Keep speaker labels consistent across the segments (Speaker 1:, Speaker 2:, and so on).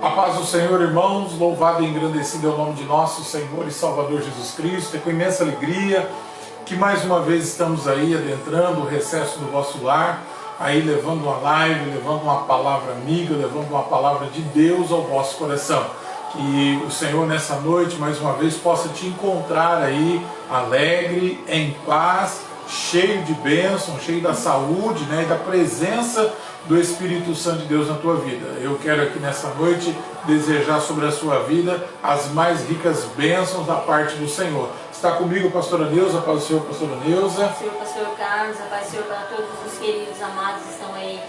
Speaker 1: A paz do Senhor, irmãos, louvado e engrandecido é o nome de nosso Senhor e Salvador Jesus Cristo. É com imensa alegria que mais uma vez estamos aí adentrando o recesso do vosso lar, aí levando uma live, levando uma palavra amiga, levando uma palavra de Deus ao vosso coração. Que o Senhor nessa noite mais uma vez possa te encontrar aí alegre, em paz, cheio de bênção, cheio da saúde, né, e da presença do Espírito Santo de Deus na tua vida. Eu quero aqui nessa noite desejar sobre a sua vida as mais ricas bênçãos da parte do Senhor. Está comigo a pastora Neuza, a paz do Senhor, pastora Neuza.
Speaker 2: Senhor, pastor Carlos, a paz do Senhor para todos os queridos amados que estão aí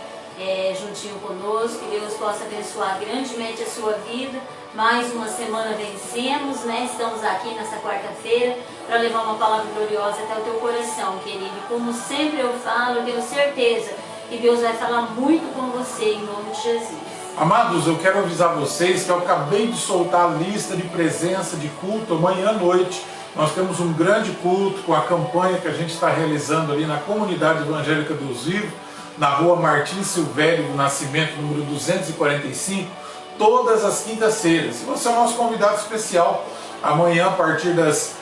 Speaker 2: juntinho conosco. Que Deus possa abençoar grandemente a sua vida. Mais uma semana vencemos, né? Estamos aqui nessa quarta-feira para levar uma palavra gloriosa até o teu coração, querido. Como sempre eu falo, eu tenho certeza que Deus vai falar muito com você em nome de Jesus.
Speaker 1: Amados, eu quero avisar vocês que eu acabei de soltar a lista de presença de culto amanhã à noite. Nós temos um grande culto com a campanha que a gente está realizando ali na Comunidade Evangélica Deus Vivo, na rua Martins Silvério do Nascimento, número 245, todas as quintas-feiras. Se você é o nosso convidado especial, amanhã a partir das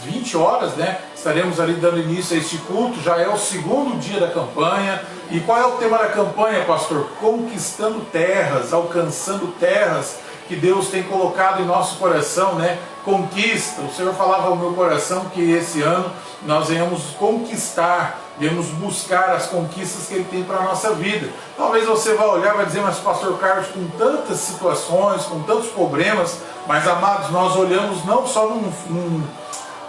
Speaker 1: 20 horas, né, estaremos ali dando início a este culto. Já é o segundo dia da campanha. E qual é o tema da campanha, pastor? Conquistando terras, alcançando terras que Deus tem colocado em nosso coração, né? Conquista. O Senhor falava ao meu coração que esse ano nós venhamos conquistar, venhamos buscar as conquistas que Ele tem para a nossa vida. Talvez você vá olhar e vai dizer, mas pastor Carlos, com tantas situações, com tantos problemas, mas amados, nós olhamos não só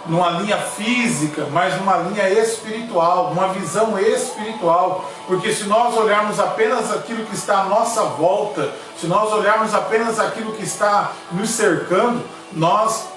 Speaker 1: numa linha física, mas numa linha espiritual, uma visão espiritual, porque se nós olharmos apenas aquilo que está à nossa volta, se nós olharmos apenas aquilo que está nos cercando, nós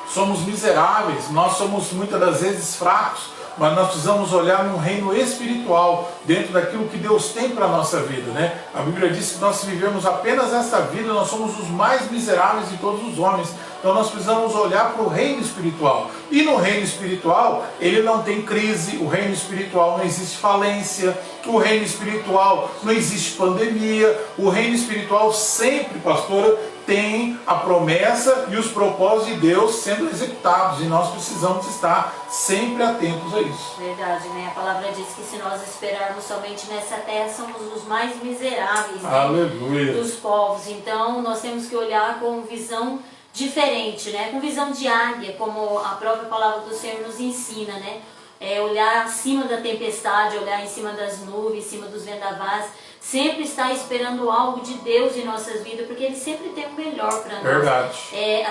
Speaker 1: somos miseráveis, nós somos muitas das vezes fracos, mas nós precisamos olhar num reino espiritual, dentro daquilo que Deus tem para a nossa vida, né? A Bíblia diz que nós, se vivemos apenas essa vida, nós somos os mais miseráveis de todos os homens. Então nós precisamos olhar para o reino espiritual. E no reino espiritual, ele não tem crise, o reino espiritual não existe falência, o reino espiritual não existe pandemia, o reino espiritual sempre, pastora, tem a promessa e os propósitos de Deus sendo executados, e nós precisamos estar sempre atentos a isso.
Speaker 2: Verdade, né? A palavra diz que se nós esperarmos somente nessa terra, somos os mais miseráveis, né?
Speaker 1: Aleluia.
Speaker 2: Dos povos. Então nós temos que olhar com visão diferente, né? Com visão de águia, como a própria palavra do Senhor nos ensina, né? Olhar acima da tempestade, olhar em cima das nuvens, em cima dos vendavais, sempre estar esperando algo de Deus em nossas vidas, porque Ele sempre tem o melhor para nós.
Speaker 1: Verdade.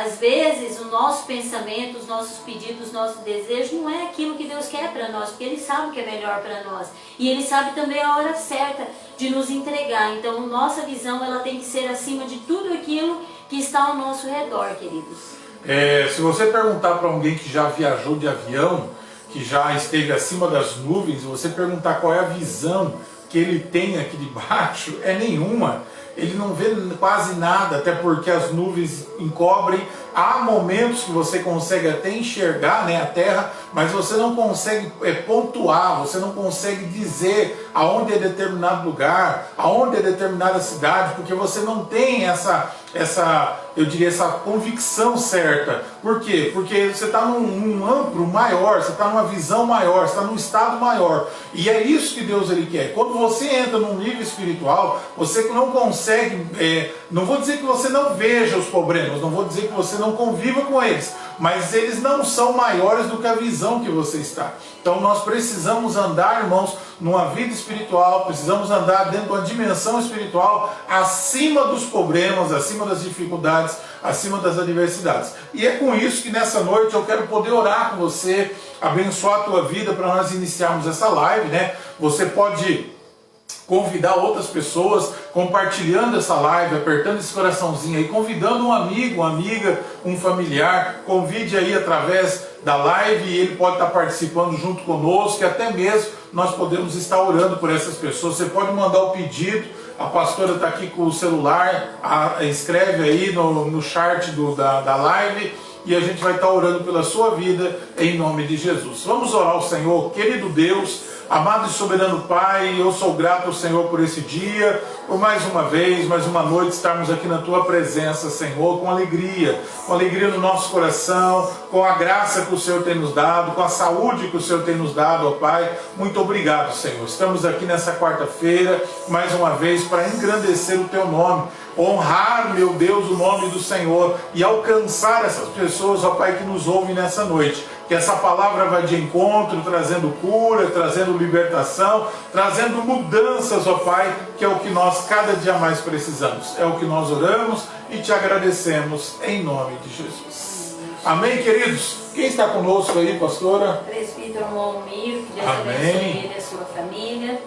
Speaker 2: Às vezes o nosso pensamento, os nossos pedidos, os nossos desejos não é aquilo que Deus quer para nós, porque Ele sabe o que é melhor para nós. E Ele sabe também a hora certa de nos entregar. Então nossa visão ela tem que ser acima de tudo aquilo que está ao nosso redor, queridos.
Speaker 1: Se você perguntar para alguém que já viajou de avião, que já esteve acima das nuvens, você perguntar qual é a visão que ele tem aqui de baixo, é nenhuma. Ele não vê quase nada, até porque as nuvens encobrem. Há momentos que você consegue até enxergar, né, a terra, mas você não consegue pontuar, você não consegue dizer aonde é determinado lugar, aonde é determinada cidade, porque você não tem essa convicção certa. Por quê? Porque você está num amplo maior, você está numa visão maior, você está num estado maior. E é isso que Deus ele quer. Quando você entra num nível espiritual, você não consegue, não vou dizer que você não veja os problemas, não vou dizer que você não conviva com eles, mas eles não são maiores do que a visão que você está. Então nós precisamos andar, irmãos, numa vida espiritual, precisamos andar dentro de uma dimensão espiritual, acima dos problemas, acima das dificuldades, acima das adversidades. E é com isso que nessa noite eu quero poder orar com você, abençoar a tua vida para nós iniciarmos essa live, né? Você pode convidar outras pessoas, compartilhando essa live, apertando esse coraçãozinho aí, convidando um amigo, uma amiga, um familiar. Convide aí através da live e ele pode estar participando junto conosco, e até mesmo nós podemos estar orando por essas pessoas. Você pode mandar o pedido, a pastora está aqui com o celular, escreve aí no chat da live, e a gente vai estar orando pela sua vida em nome de Jesus. Vamos orar ao Senhor. Querido Deus, Amado e soberano Pai, eu sou grato ao Senhor por esse dia, por mais uma vez, mais uma noite estarmos aqui na Tua presença, Senhor, com alegria no nosso coração, com a graça que o Senhor tem nos dado, com a saúde que o Senhor tem nos dado, ó Pai. Muito obrigado, Senhor. Estamos aqui nessa quarta-feira, mais uma vez, para engrandecer o Teu nome, honrar, meu Deus, o nome do Senhor e alcançar essas pessoas, ó Pai, que nos ouvem nessa noite. Que essa palavra vá de encontro, trazendo cura, trazendo libertação, trazendo mudanças, ó Pai, que é o que nós cada dia mais precisamos. É o que nós oramos e te agradecemos em nome de Jesus. Amém, queridos? Quem está conosco aí, pastora?
Speaker 2: Presbítero Momir, que Deus abençoe ele e a sua família.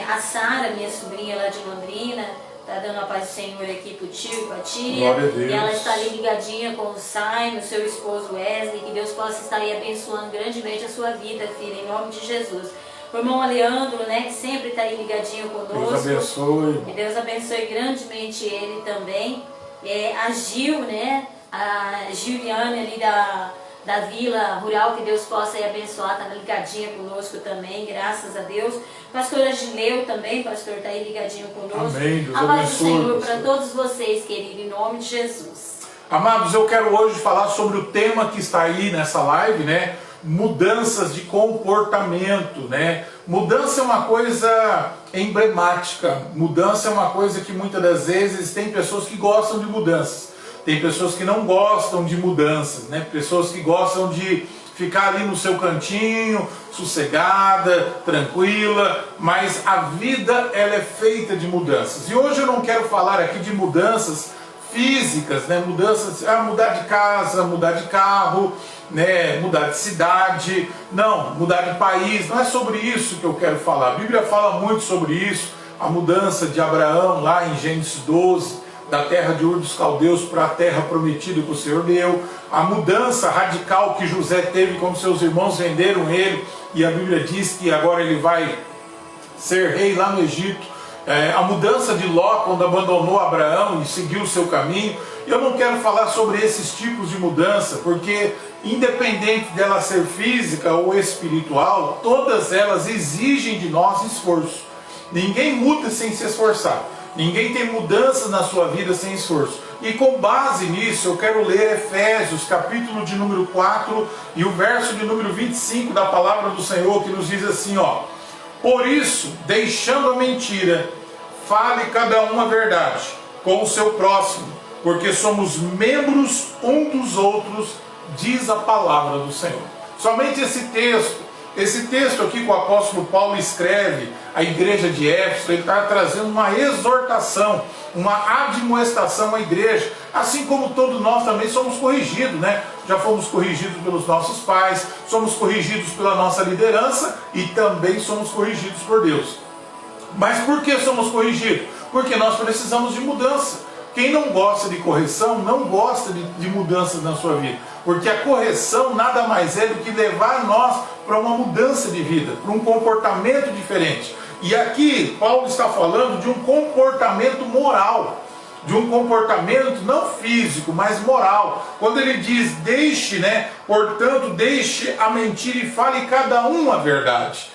Speaker 2: A Sara, minha sobrinha lá de Londrina, está dando a paz do Senhor aqui para o tio e para a tia.
Speaker 1: Glória a Deus.
Speaker 2: E ela está ali ligadinha com o Simon, seu esposo Wesley. Que Deus possa estar aí abençoando grandemente a sua vida, filha, em nome de Jesus. O irmão Aleandro, né, que sempre está aí ligadinho conosco.
Speaker 1: Deus abençoe.
Speaker 2: Que Deus abençoe grandemente ele também. A Gil, né, a Giliane ali da Vila Rural, que Deus possa aí abençoar, está ligadinha conosco também, graças a Deus. Pastora Gileu também, pastor, está aí ligadinho conosco.
Speaker 1: Amém, Deus
Speaker 2: a paz do Senhor
Speaker 1: pastor.
Speaker 2: para todos vocês, querido, em nome de Jesus.
Speaker 1: Amados, eu quero hoje falar sobre o tema que está aí nessa live, né? Mudanças de comportamento, né? Mudança é uma coisa emblemática, mudança é uma coisa que muitas das vezes tem pessoas que gostam de mudanças. Tem pessoas que não gostam de mudanças, né? Pessoas que gostam de ficar ali no seu cantinho, sossegada, tranquila, mas a vida ela é feita de mudanças. E hoje eu não quero falar aqui de mudanças físicas, né? Mudanças, mudar de casa, mudar de carro, né? Mudar de cidade, não, mudar de país, não é sobre isso que eu quero falar. A Bíblia fala muito sobre isso, a mudança de Abraão lá em Gênesis 12, da terra de Ur dos Caldeus para a terra prometida que o Senhor deu, a mudança radical que José teve quando seus irmãos venderam ele, e a Bíblia diz que agora ele vai ser rei lá no Egito, a mudança de Ló quando abandonou Abraão e seguiu o seu caminho. Eu não quero falar sobre esses tipos de mudança, porque independente dela ser física ou espiritual, todas elas exigem de nós esforço. Ninguém muda sem se esforçar. Ninguém tem mudança na sua vida sem esforço. E com base nisso, eu quero ler Efésios, capítulo de número 4, e o verso de número 25 da palavra do Senhor, que nos diz assim, ó: por isso, deixando a mentira, fale cada um a verdade com o seu próximo, porque somos membros um dos outros, diz a palavra do Senhor. Somente esse texto aqui que o apóstolo Paulo escreve à igreja de Éfeso, ele está trazendo uma exortação, uma admoestação à igreja, assim como todos nós também somos corrigidos, né? Já fomos corrigidos pelos nossos pais, somos corrigidos pela nossa liderança e também somos corrigidos por Deus. Mas por que somos corrigidos? Porque nós precisamos de mudança. Quem não gosta de correção, não gosta de mudanças na sua vida. Porque a correção nada mais é do que levar nós para uma mudança de vida, para um comportamento diferente. E aqui Paulo está falando de um comportamento moral, de um comportamento não físico, mas moral. Quando ele diz, deixe, né? Portanto, deixe a mentira e fale cada um a verdade.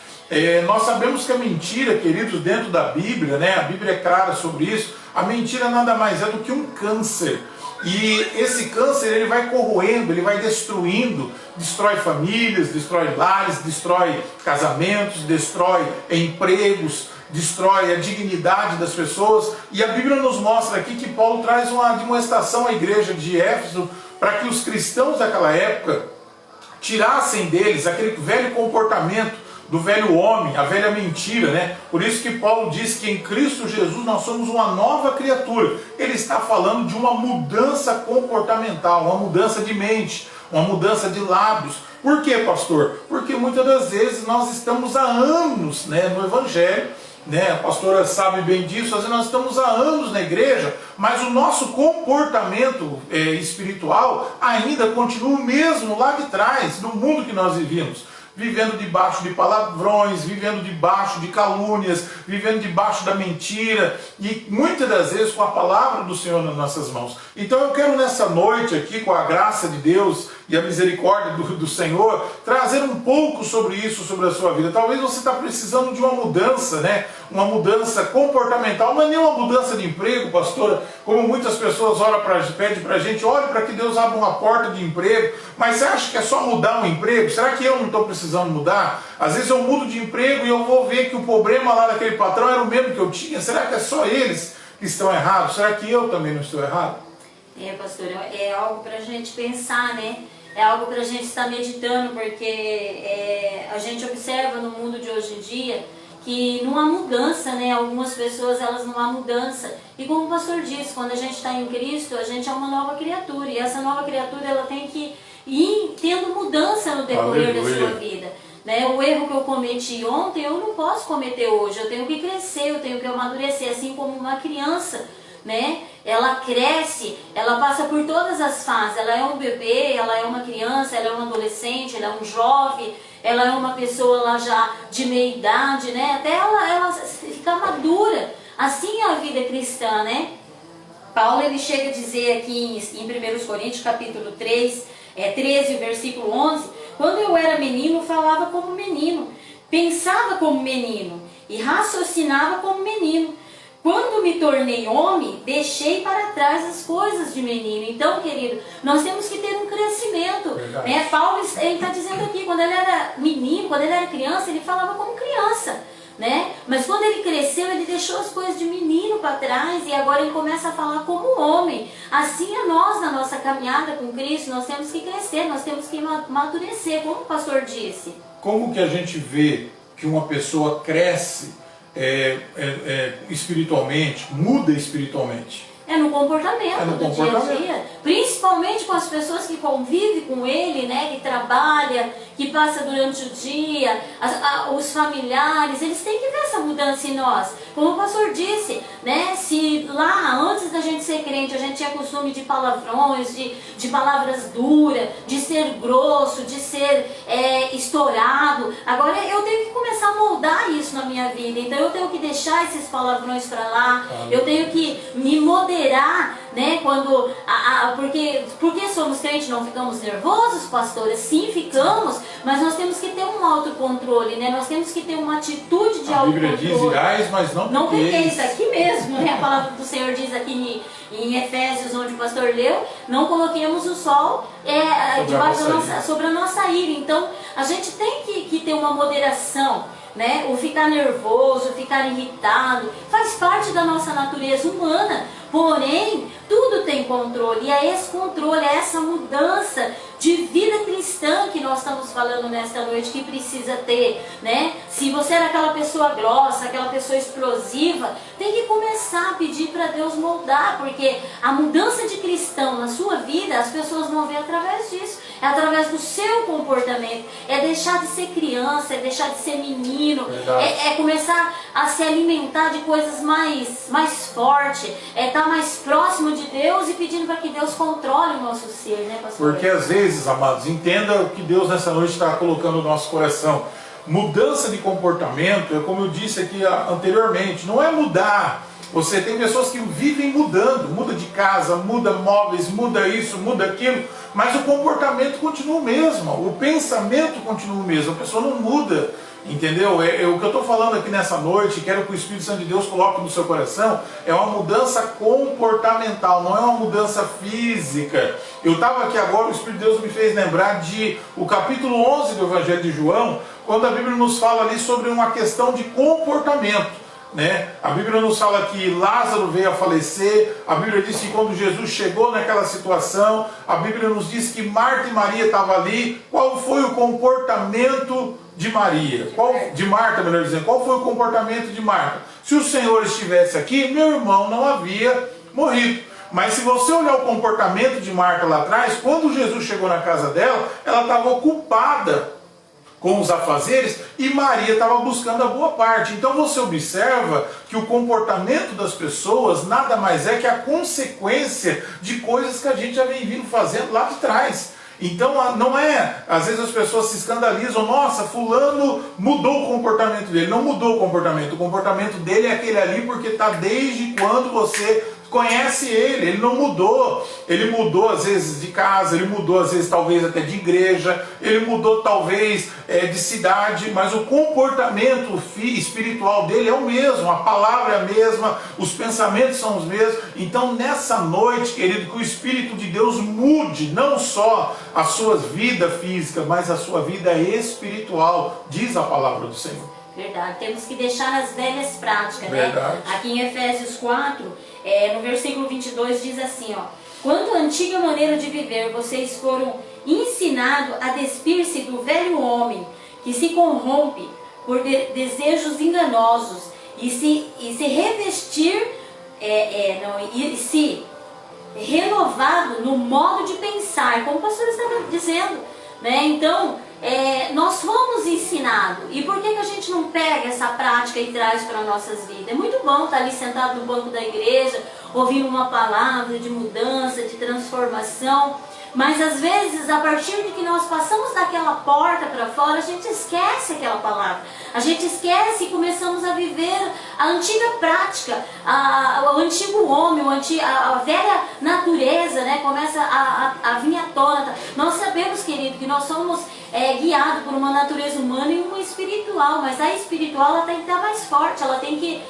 Speaker 1: Nós sabemos que a mentira, queridos, dentro da Bíblia, né? A Bíblia é clara sobre isso. A mentira nada mais é do que um câncer. E esse câncer ele vai corroendo, ele vai destruindo, destrói famílias, destrói lares, destrói casamentos, destrói empregos, destrói a dignidade das pessoas. E a Bíblia nos mostra aqui que Paulo traz uma admoestação à igreja de Éfeso para que os cristãos daquela época tirassem deles aquele velho comportamento do velho homem, a velha mentira, né? Por isso que Paulo diz que em Cristo Jesus nós somos uma nova criatura. Ele está falando de uma mudança comportamental, uma mudança de mente, uma mudança de lábios. Por quê, pastor? Porque muitas das vezes nós estamos há anos, né, no Evangelho, né? A pastora sabe bem disso, às vezes nós estamos há anos na igreja, mas o nosso comportamento espiritual ainda continua o mesmo lá de trás, no mundo que nós vivíamos. Vivendo debaixo de palavrões, vivendo debaixo de calúnias, vivendo debaixo da mentira, e muitas das vezes com a palavra do Senhor nas nossas mãos. Então eu quero nessa noite aqui, com a graça de Deus, e a misericórdia do Senhor, trazer um pouco sobre isso, sobre a sua vida. Talvez você está precisando de uma mudança, né? Uma mudança comportamental, não é nem uma mudança de emprego, pastora, como muitas pessoas pedem para a gente, olhe para que Deus abra uma porta de emprego, mas você acha que é só mudar um emprego? Será que eu não estou precisando mudar? Às vezes eu mudo de emprego e eu vou ver que o problema lá daquele patrão era o mesmo que eu tinha. Será que é só eles que estão errados? Será que eu também não estou errado?
Speaker 2: Pastor, é algo para a gente pensar, né? É algo para a gente estar meditando, porque a gente observa no mundo de hoje em dia que não há mudança, né? Algumas pessoas, elas não há mudança. E como o pastor disse, quando a gente está em Cristo, a gente é uma nova criatura. E essa nova criatura, ela tem que ir tendo mudança no decorrer da sua vida. Né? O erro que eu cometi ontem, eu não posso cometer hoje. Eu tenho que crescer, eu tenho que amadurecer, assim como uma criança. Né? Ela cresce, ela passa por todas as fases. Ela é um bebê, ela é uma criança, ela é um adolescente, ela é um jovem, ela é uma pessoa lá já de meia idade, né? Até ela ficar madura. Assim é a vida cristã, né? Paulo, ele chega a dizer aqui em 1 Coríntios capítulo 13, versículo 11, quando eu era menino, falava como menino, pensava como menino e raciocinava como menino. Quando me tornei homem, deixei para trás as coisas de menino. Então, querido, nós temos que ter um crescimento. Né? Paulo está dizendo aqui, quando ele era menino, quando ele era criança, ele falava como criança. Né? Mas quando ele cresceu, ele deixou as coisas de menino para trás e agora ele começa a falar como homem. Assim é nós, na nossa caminhada com Cristo, nós temos que crescer, nós temos que amadurecer, como o pastor disse.
Speaker 1: Como que a gente vê que uma pessoa cresce espiritualmente, muda espiritualmente?
Speaker 2: É no comportamento do dia a dia, principalmente com as pessoas que convivem com ele, né, que trabalha, que passa durante o dia, os familiares, eles têm que ver essa mudança em nós. Como o pastor disse, né, se lá antes da gente ser crente a gente tinha costume de palavrões, de palavras duras, de ser grosso, de ser estourado, agora eu tenho que começar a moldar isso na minha vida. Então eu tenho que deixar esses palavrões para lá, eu tenho que me moderar, né, quando porque somos crentes, não ficamos nervosos, pastores? Sim, ficamos, mas nós temos que ter um autocontrole, né? Nós temos que ter uma atitude de autocontrole. A Bíblia diz: irais, mas não pequeis. Aqui mesmo, né? A palavra do Senhor diz aqui em Efésios, onde o pastor leu, não coloquemos o sol sobre a nossa ira. Então, a gente tem que ter uma moderação, né? O ficar nervoso, o ficar irritado, faz parte da nossa natureza humana. Porém, tudo tem controle, e é esse controle, é essa mudança de vida cristã que nós estamos falando nesta noite, que precisa ter, né? Se você era aquela pessoa grossa, aquela pessoa explosiva, tem que começar a pedir para Deus moldar, porque a mudança de cristão na sua vida, as pessoas vão ver através disso, é através do seu comportamento, é deixar de ser criança, é deixar de ser menino, é começar a se alimentar de coisas mais fortes, é estar mais próximo de Deus e pedindo para que Deus controle o nosso ser, né, pastor?
Speaker 1: Porque às vezes, amados, entenda o que Deus nessa noite está colocando no nosso coração. Mudança de comportamento, é como eu disse aqui anteriormente, não é mudar. Você tem pessoas que vivem mudando, muda de casa, muda móveis, muda isso, muda aquilo, mas o comportamento continua o mesmo, o pensamento continua o mesmo, a pessoa não muda. Entendeu? O que eu estou falando aqui nessa noite, quero que o Espírito Santo de Deus coloque no seu coração, é uma mudança comportamental, não é uma mudança física. Eu estava aqui agora, o Espírito de Deus me fez lembrar de o capítulo 11 do Evangelho de João, quando a Bíblia nos fala ali sobre uma questão de comportamento. Né? A Bíblia nos fala que Lázaro veio a falecer, a Bíblia diz que quando Jesus chegou naquela situação, a Bíblia nos diz que Marta e Maria estavam ali. Qual foi o comportamento de Maria? De Marta, melhor dizendo, qual foi o comportamento de Marta? Se o Senhor estivesse aqui, meu irmão não havia morrido. Mas se você olhar o comportamento de Marta lá atrás, quando Jesus chegou na casa dela, ela estava ocupada com os afazeres e Maria estava buscando a boa parte. Então você observa que o comportamento das pessoas nada mais é que a consequência de coisas que a gente já vem vindo fazendo lá de trás. Então não é, às vezes as pessoas se escandalizam, nossa, fulano mudou o comportamento dele. Não mudou o comportamento dele é aquele ali porque está desde quando você conhece ele não mudou. Ele mudou às vezes de casa, ele mudou às vezes talvez até de igreja, ele mudou talvez de cidade, mas o comportamento espiritual dele é o mesmo, a palavra é a mesma, os pensamentos são os mesmos. Então nessa noite, querido, que o Espírito de Deus mude não só a sua vida física, mas a sua vida espiritual, diz a palavra do Senhor.
Speaker 2: Verdade, temos que deixar as velhas práticas,
Speaker 1: Verdade.
Speaker 2: né? Aqui em Efésios 4, no versículo 22 diz assim, ó: quanto à antiga maneira de viver, vocês foram ensinados a despir-se do velho homem, que se corrompe por desejos enganosos, e se revestir, e se renovado no modo de pensar, como o pastor estava dizendo, né? Então, nós fomos ensinados. E por que a gente não pega essa prática e traz para nossas vidas? É muito bom estar ali sentado no banco da igreja, ouvindo uma palavra de mudança, de transformação, mas às vezes, a partir de que nós passamos daquela porta para fora, a gente esquece aquela palavra, a gente esquece e começamos a viver a antiga prática, o antigo homem, a velha natureza, né, começa a vir à tona. Nós sabemos, querido, que nós somos guiados por uma natureza humana e uma espiritual, mas a espiritual ela tem que estar mais forte, ela tem que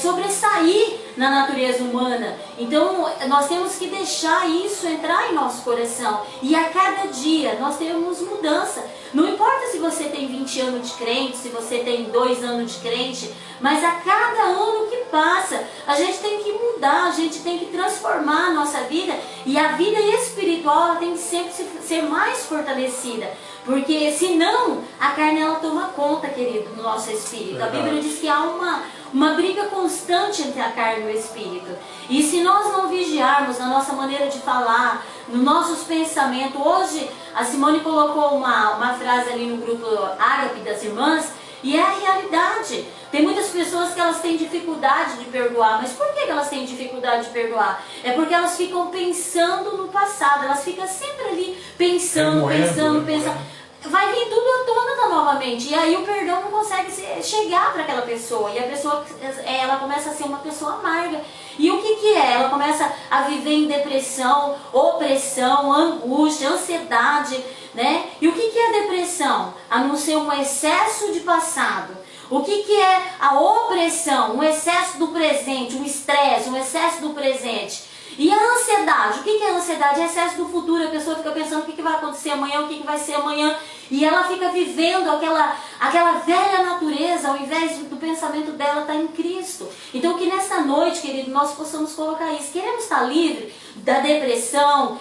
Speaker 2: sobressair na natureza humana. Então nós temos que deixar isso entrar em nosso coração, e a cada dia nós temos mudança. Não importa se você tem 20 anos de crente, se você tem 2 anos de crente, mas a cada ano que passa a gente tem que mudar, a gente tem que transformar a nossa vida, e a vida espiritual ela tem que sempre ser mais fortalecida, porque senão a carne ela toma conta, querido, do nosso espírito. A Bíblia diz que há uma briga constante entre a carne e o espírito. E se nós não vigiarmos na nossa maneira de falar, nos nossos pensamentos, hoje a Simone colocou uma frase ali no grupo Ágape das irmãs, e é a realidade. Tem muitas pessoas que elas têm dificuldade de perdoar, mas por que elas têm dificuldade de perdoar? É porque elas ficam pensando no passado, elas ficam sempre ali pensando. Vai vir tudo à tona novamente, e aí o perdão não consegue chegar para aquela pessoa, e a pessoa ela começa a ser uma pessoa amarga. E o que é? Ela começa a viver em depressão, opressão, angústia, ansiedade, né? E o que é a depressão? A não ser um excesso de passado. O que é a opressão? Um excesso do presente, um estresse, um excesso do presente. E a ansiedade? O que é a ansiedade? É excesso do futuro. A pessoa fica pensando o que vai acontecer amanhã, o que vai ser amanhã. E ela fica vivendo aquela velha natureza, ao invés do pensamento dela estar em Cristo. Então que nessa noite, querido, nós possamos colocar isso. Queremos estar livre da depressão,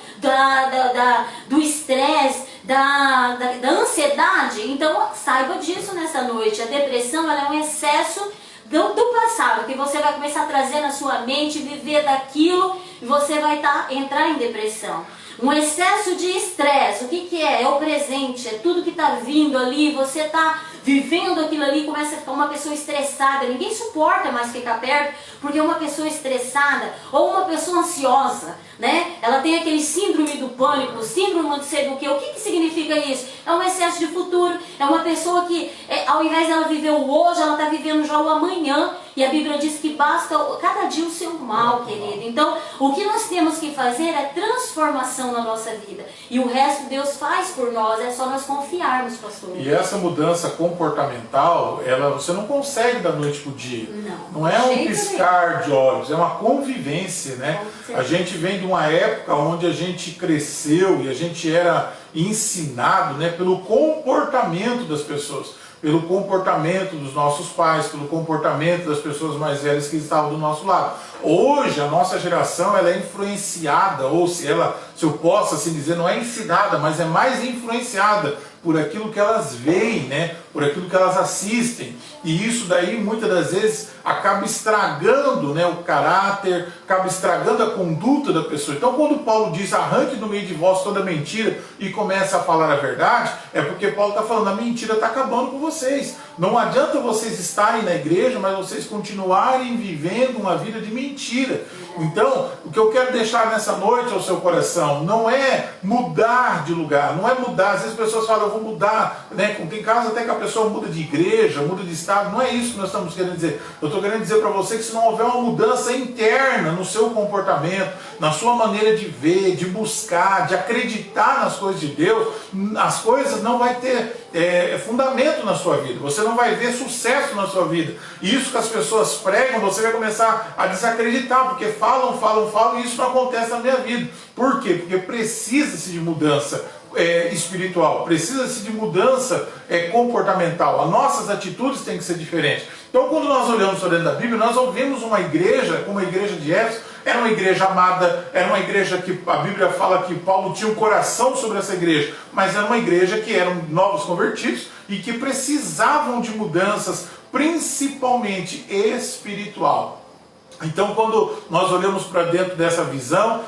Speaker 2: do estresse, da ansiedade? Então saiba disso nessa noite. A depressão ela é um excesso do passado, que você vai começar a trazer na sua mente, viver daquilo, e você vai entrar em depressão. Um excesso de estresse, o que é? É o presente, é tudo que está vindo ali, você está vivendo aquilo ali, começa a ficar uma pessoa estressada, ninguém suporta mais ficar perto, porque uma pessoa estressada, ou uma pessoa ansiosa, né? Ela tem aquele síndrome do pânico, síndrome de não sei do que. O que significa isso? É um excesso de futuro, é uma pessoa que, ao invés dela viver o hoje, ela está vivendo já o amanhã, e a Bíblia diz que basta cada dia o seu mal, querido. Então, o que nós temos que fazer é transformação na nossa vida, e o resto Deus faz por nós, é só nós confiarmos, pastor.
Speaker 1: E essa mudança comportamental, você não consegue da noite para o dia. Não é um piscar de olhos, é uma convivência, né? A gente vem de uma época onde a gente cresceu e a gente era ensinado, né, pelo comportamento das pessoas, pelo comportamento dos nossos pais, pelo comportamento das pessoas mais velhas que estavam do nosso lado. Hoje a nossa geração ela é influenciada, ou se eu posso assim dizer, não é ensinada, mas é mais influenciada por aquilo que elas veem, né? Por aquilo que elas assistem. E isso daí muitas das vezes acaba estragando, né, o caráter, acaba estragando a conduta da pessoa. Então quando Paulo diz arranque do meio de vós toda mentira e começa a falar a verdade, é porque Paulo está falando, a mentira está acabando com vocês. Não adianta vocês estarem na igreja, mas vocês continuarem vivendo uma vida de mentira. Então, o que eu quero deixar nessa noite ao seu coração não é mudar de lugar, não é mudar. Às vezes as pessoas falam, eu vou mudar, né? Tem casos até que a pessoa muda de igreja, muda de estado. Não é isso que nós estamos querendo dizer. Eu estou querendo dizer para você que se não houver uma mudança interna no seu comportamento, na sua maneira de ver, de buscar, de acreditar nas coisas de Deus, as coisas não vai ter fundamento na sua vida. Você não vai ver sucesso na sua vida. E isso que as pessoas pregam, você vai começar a desacreditar, porque falam, e isso não acontece na minha vida. Por quê? Porque precisa-se de mudança espiritual, precisa-se de mudança comportamental. As nossas atitudes têm que ser diferentes. Então, quando nós olhamos para dentro da Bíblia, nós ouvimos uma igreja, como a igreja de Éfeso. Era uma igreja amada, era uma igreja que a Bíblia fala que Paulo tinha um coração sobre essa igreja, mas era uma igreja que eram novos convertidos e que precisavam de mudanças, principalmente espiritual. Então, quando nós olhamos para dentro dessa visão,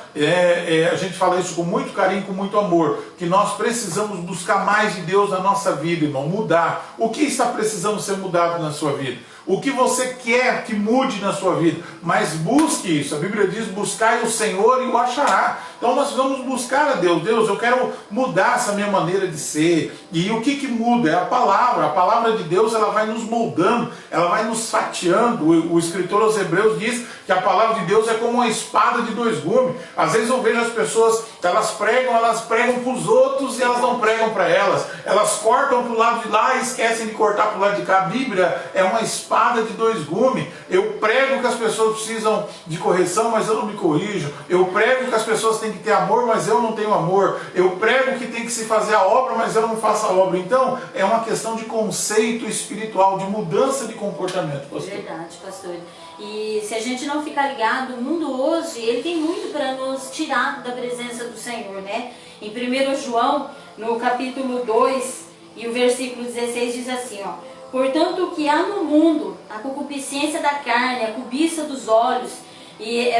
Speaker 1: a gente fala isso com muito carinho, com muito amor, que nós precisamos buscar mais de Deus na nossa vida, irmão, mudar. O que está precisando ser mudado na sua vida? O que você quer que mude na sua vida? Mas busque isso. A Bíblia diz, buscai o Senhor e o achará. Então nós vamos buscar a Deus. Deus, eu quero mudar essa minha maneira de ser. E o que muda? É a palavra. A palavra de Deus, ela vai nos moldando, ela vai nos fatiando. O escritor aos Hebreus diz que a palavra de Deus é como uma espada de dois gumes. Às vezes eu vejo as pessoas, elas pregam para os outros e elas não pregam para elas. Elas cortam para o lado de lá e esquecem de cortar para o lado de cá. A Bíblia é uma espada de dois gumes. Eu prego que as pessoas precisam de correção, mas eu não me corrijo. Eu prego que as pessoas têm que ter amor, mas eu não tenho amor. Eu prego que tem que se fazer a obra, mas eu não faço a obra. Então, é uma questão de conceito espiritual, de mudança de comportamento, pastor.
Speaker 2: Verdade, pastor. E se a gente não ficar ligado, o mundo hoje, ele tem muito para nos tirar da presença do Senhor, né? Em 1 João, no capítulo 2, e o versículo 16 diz assim, ó: portanto, o que há no mundo, a concupiscência da carne, a cobiça dos olhos e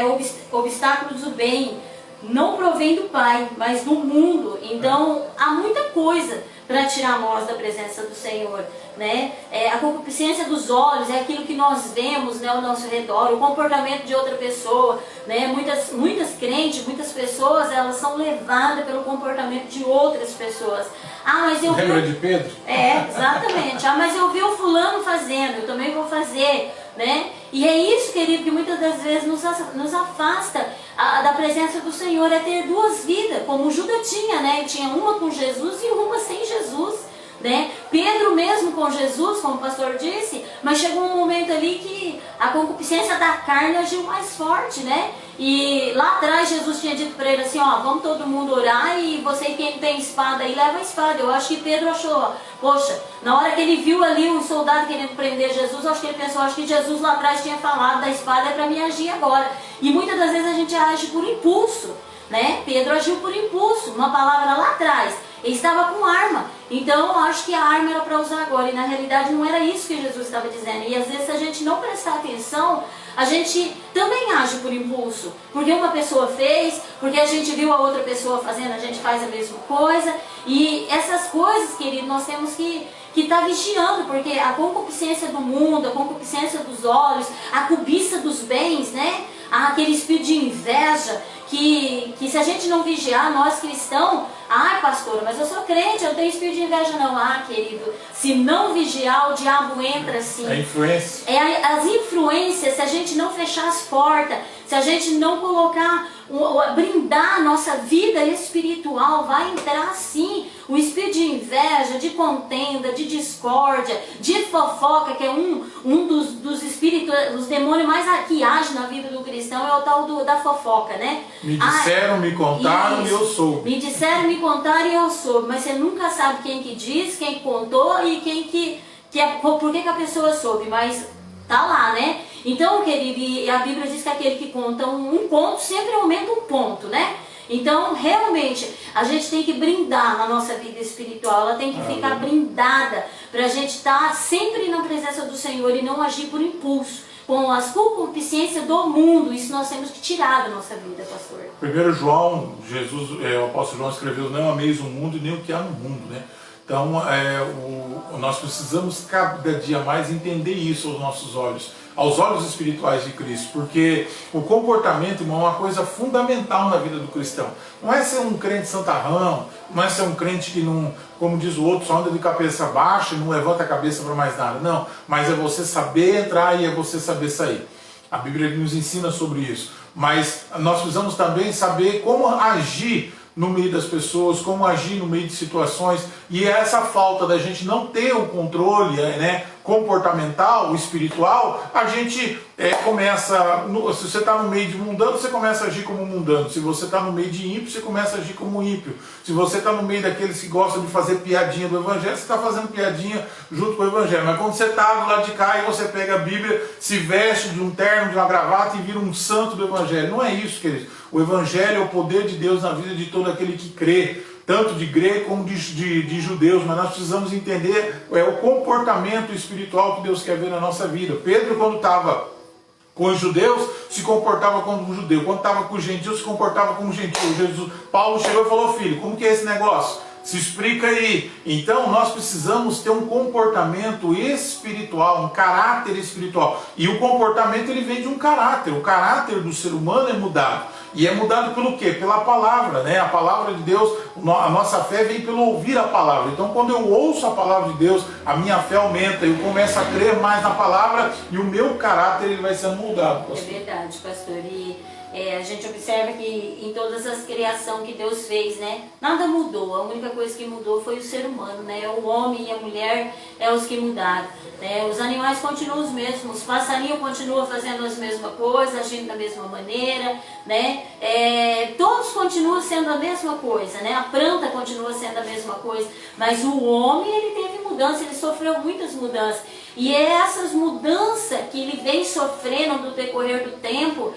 Speaker 2: obstáculos do bem, não provém do Pai, mas do mundo. Então, há muita coisa para tirar nós da presença do Senhor, né? A concupiscência dos olhos é aquilo que nós vemos, né, ao nosso redor, o comportamento de outra pessoa, né? Muitas crentes, muitas pessoas, elas são levadas pelo comportamento de outras pessoas. Ah, mas eu
Speaker 1: Lembra
Speaker 2: vi...
Speaker 1: de Pedro?
Speaker 2: Exatamente. Ah, mas eu vi o fulano fazendo, eu também vou fazer, né? E é isso, querido, que muitas das vezes nos afasta da presença do Senhor. É ter duas vidas, como Judas tinha, né? Ele tinha uma com Jesus e uma sem Jesus, né? Pedro mesmo com Jesus, como o pastor disse, mas chegou um momento ali que a concupiscência da carne agiu mais forte, né? E lá atrás Jesus tinha dito para ele assim, ó, vamos todo mundo orar e você quem tem espada aí, leva a espada. Eu acho que Pedro achou, poxa, na hora que ele viu ali um soldado querendo prender Jesus, acho que ele pensou, acho que Jesus lá atrás tinha falado da espada é para me agir agora. E muitas das vezes a gente age por impulso, né? Pedro agiu por impulso, uma palavra lá atrás. Ele estava com arma, então eu acho que a arma era para usar agora, e na realidade não era isso que Jesus estava dizendo. E às vezes, se a gente não prestar atenção, a gente também age por impulso, porque uma pessoa fez, porque a gente viu a outra pessoa fazendo, a gente faz a mesma coisa. E essas coisas, querido, nós temos que estar vigiando, porque a concupiscência do mundo, a concupiscência dos olhos, a cobiça dos bens, né? Aquele espírito de inveja, que se a gente não vigiar, nós cristãos, ai pastora, mas eu sou crente, eu não tenho espírito de inveja não. Ah, querido, se não vigiar, o diabo entra assim.
Speaker 1: A influência.
Speaker 2: As influências, se a gente não fechar as portas, se a gente não colocar, brindar a nossa vida espiritual, vai entrar sim o espírito de inveja, de contenda, de discórdia, de fofoca, que é um dos espíritos, dos demônios mais que agem na vida do cristão, é o tal da fofoca, né?
Speaker 1: Me disseram, me contaram e eu soube.
Speaker 2: Me disseram, me contaram e eu soube, mas você nunca sabe quem que diz, quem que contou e por que a pessoa soube, mas tá lá, né? Então, querido, e a Bíblia diz que aquele que conta um ponto sempre aumenta um ponto, né? Então, realmente, a gente tem que brindar na nossa vida espiritual, ela tem que ficar brindada para a gente estar sempre na presença do Senhor e não agir por impulso, com as concupiscências do mundo. Isso nós temos que tirar da nossa vida, pastor.
Speaker 1: 1 João, o apóstolo João escreveu, não ameis o mundo e nem o que há no mundo, né? Então, nós precisamos cada dia mais entender isso aos nossos olhos. aos olhos espirituais de Cristo, porque o comportamento, irmão, é uma coisa fundamental na vida do cristão. Não é ser um crente santarrão, não é ser um crente que não, como diz o outro, só anda de cabeça baixa e não levanta a cabeça para mais nada. Não, mas é você saber entrar e é você saber sair. A Bíblia nos ensina sobre isso. Mas nós precisamos também saber como agir no meio das pessoas, como agir no meio de situações, e essa falta da gente não ter o controle, né, comportamental, espiritual, a gente começa, se você está no meio de mundano, você começa a agir como mundano. Se você está no meio de ímpio, você começa a agir como ímpio. Se você está no meio daqueles que gostam de fazer piadinha do Evangelho, você está fazendo piadinha junto com o Evangelho. Mas quando você está do lado de cá e você pega a Bíblia, se veste de um terno, de uma gravata e vira um santo do Evangelho. Não é isso, queridos. O Evangelho é o poder de Deus na vida de todo aquele que crê, tanto de grego como de judeus, mas nós precisamos entender o comportamento espiritual que Deus quer ver na nossa vida. Pedro, quando estava com os judeus, se comportava como um judeu. Quando estava com os gentios, se comportava como um gentio. Paulo chegou e falou: filho, como que é esse negócio? Se explica aí. Então nós precisamos ter um comportamento espiritual, um caráter espiritual. E o comportamento, ele vem de um caráter. O caráter do ser humano é mudado. E é mudado pelo quê? Pela palavra, né? A palavra de Deus, a nossa fé vem pelo ouvir a palavra. Então quando eu ouço a palavra de Deus, a minha fé aumenta, eu começo a crer mais na palavra e o meu caráter, ele vai sendo mudado, pastor.
Speaker 2: É verdade, pastor. E a gente observa que em todas as criações que Deus fez, né, nada mudou. A única coisa que mudou foi o ser humano, né? O homem e a mulher é os que mudaram, né? Os animais continuam os mesmos, os passarinhos continuam fazendo as mesmas coisas, agindo da mesma maneira, né? Todos continuam sendo a mesma coisa, né? A planta continua sendo a mesma coisa, mas o homem, ele teve mudança, ele sofreu muitas mudanças. E é essas mudanças que ele vem sofrendo no decorrer do tempo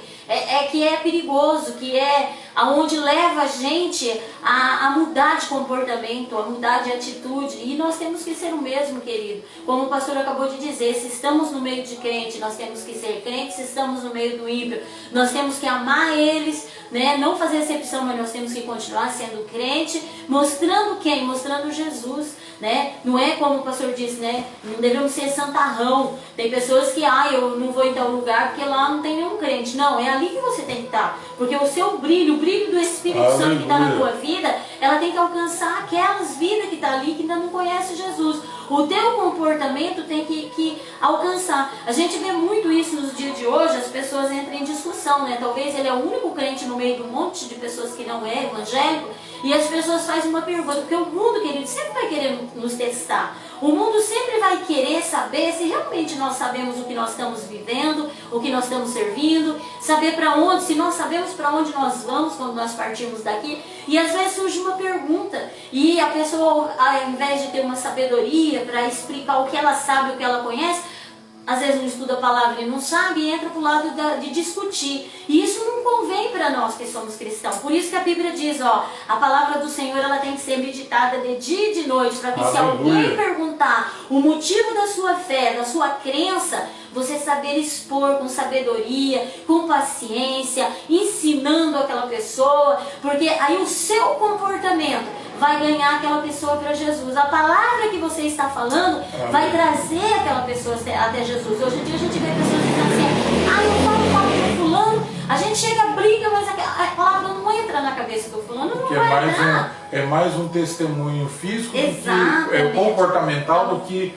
Speaker 2: que é perigoso, que é aonde leva a gente a mudar de comportamento, a mudar de atitude. E nós temos que ser o mesmo, querido. Como o pastor acabou de dizer, se estamos no meio de crente, nós temos que ser crentes. Se estamos no meio do ímpio, nós temos que amar eles, né? Não fazer exceção, mas nós temos que continuar sendo crente, mostrando quem? Mostrando Jesus, né? Não é como o pastor disse, né? Não devemos ser santarrão. Tem pessoas que, eu não vou em tal lugar porque lá não tem nenhum crente. Não, é ali que você tem que estar. Porque o seu brilho, o brilho do Espírito Santo que está na tua vida, ela tem que alcançar aquelas vidas que estão ali que ainda não conhecem Jesus. O teu comportamento tem que alcançar. A gente vê muito isso nos dias de hoje, as pessoas entram em discussão, né? Talvez ele é o único crente no meio de um monte de pessoas que não é evangélico, e as pessoas fazem uma pergunta, porque o mundo, querido, sempre vai querer nos testar. O mundo sempre vai querer saber se realmente nós sabemos o que nós estamos vivendo, o que nós estamos servindo, saber para onde, se nós sabemos para onde nós vamos quando nós partimos daqui. E às vezes surge uma pergunta e a pessoa, ao invés de ter uma sabedoria para explicar o que ela sabe, o que ela conhece, às vezes não estuda a palavra e não sabe e entra para o lado de discutir. E isso não convém para nós que somos cristãos. Por isso que a Bíblia diz, a palavra do Senhor, ela tem que ser meditada de dia e de noite, para que se alguém perguntar o motivo da sua fé, da sua crença, você saber expor com sabedoria, com paciência, ensinando aquela pessoa, porque aí o seu comportamento vai ganhar aquela pessoa para Jesus. A palavra que você está falando vai trazer aquela pessoa até Jesus. Hoje em dia a gente vê pessoas dizendo assim, eu falo com fulano, a gente chega, briga, mas a palavra não entra na cabeça do fulano, não vai entrar.
Speaker 1: É mais um testemunho físico,
Speaker 2: Exatamente.
Speaker 1: Comportamental do que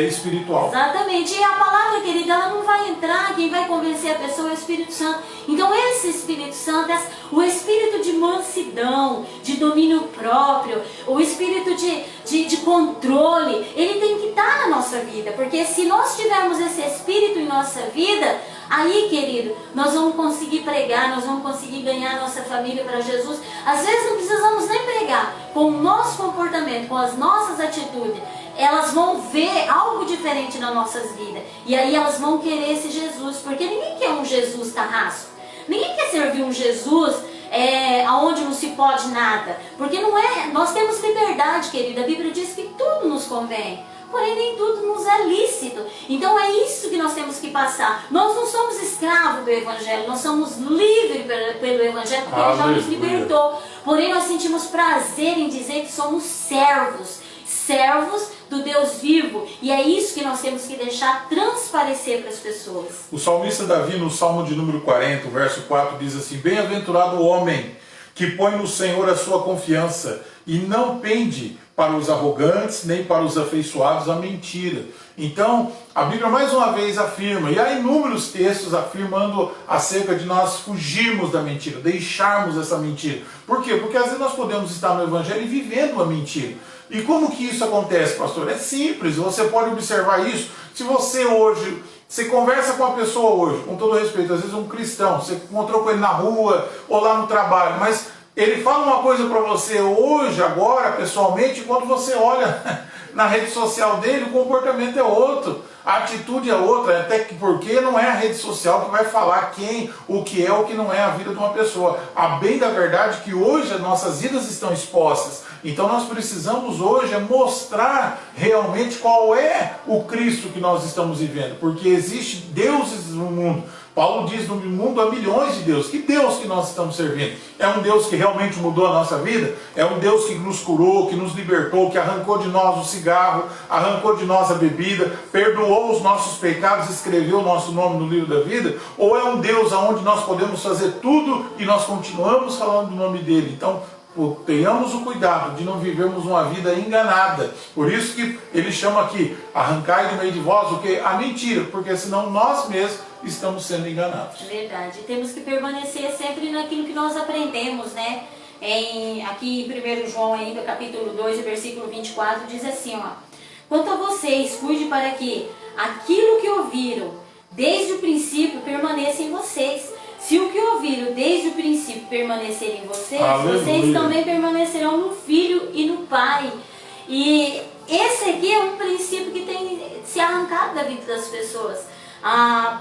Speaker 1: espiritual.
Speaker 2: Exatamente. E a palavra, querida, ela não vai entrar, quem vai convencer a pessoa é o Espírito Santo. Então esse Espírito Santo, o espírito de mansidão, de domínio próprio, o espírito de controle, ele tem que estar na nossa vida. Porque se nós tivermos esse espírito em nossa vida, aí, querido, nós vamos conseguir pregar, nós vamos conseguir ganhar a nossa família para Jesus. Às vezes não precisamos nem pregar. Com o nosso comportamento, com as nossas atitudes, elas vão ver algo diferente nas nossas vidas. E aí elas vão querer esse Jesus. Porque ninguém quer um Jesus carrasco. Ninguém quer servir um Jesus aonde não se pode nada. Porque não é. Nós temos liberdade, querida. A Bíblia diz que tudo nos convém. Porém, nem tudo nos é lícito. Então é isso que nós temos que passar. Nós não somos escravos do Evangelho. Nós somos livres pelo Evangelho, porque ele já nos libertou. Porém, nós sentimos prazer em dizer que somos servos. servos do Deus vivo. E é isso que nós temos que deixar transparecer para as pessoas.
Speaker 1: O salmista Davi, no Salmo de número 40, verso 4, diz assim: bem-aventurado o homem que põe no Senhor a sua confiança e não pende para os arrogantes, nem para os afeiçoados à mentira. Então, a Bíblia mais uma vez afirma, e há inúmeros textos afirmando acerca de nós fugirmos da mentira, deixarmos essa mentira. Por quê? Porque às vezes nós podemos estar no Evangelho e vivendo uma mentira. E como que isso acontece, pastor? É simples, você pode observar isso. Se você hoje, você conversa com uma pessoa hoje, com todo respeito, às vezes um cristão, você encontrou com ele na rua ou lá no trabalho, mas ele fala uma coisa para você hoje, agora, pessoalmente, quando você olha na rede social dele, o comportamento é outro, a atitude é outra, até porque não é a rede social que vai falar quem, o que é, o que não é a vida de uma pessoa. A bem da verdade que hoje as nossas vidas estão expostas. Então nós precisamos hoje mostrar realmente qual é o Cristo que nós estamos vivendo, porque existe deuses no mundo. Paulo diz no mundo há milhões de deuses. Que Deus que nós estamos servindo? É um Deus que realmente mudou a nossa vida? É um Deus que nos curou, que nos libertou, que arrancou de nós o cigarro, arrancou de nós a bebida, perdoou os nossos pecados, escreveu o nosso nome no livro da vida? Ou é um Deus onde nós podemos fazer tudo e nós continuamos falando do nome dele? Então, tenhamos o cuidado de não vivermos uma vida enganada. Por isso que ele chama aqui, arrancai do meio de vós o que? A mentira, porque senão nós mesmos estamos sendo enganados.
Speaker 2: Verdade, temos que permanecer sempre naquilo que nós aprendemos, né? Aqui em 1 João ainda, capítulo 2, versículo 24, diz assim, ó: quanto a vocês, cuide para que aquilo que ouviram desde o princípio permaneça em vocês. Se o que ouviram desde o princípio permanecer em vocês,
Speaker 1: aleluia,
Speaker 2: vocês também permanecerão no Filho e no Pai. E esse aqui é um princípio que tem se arrancado da vida das pessoas.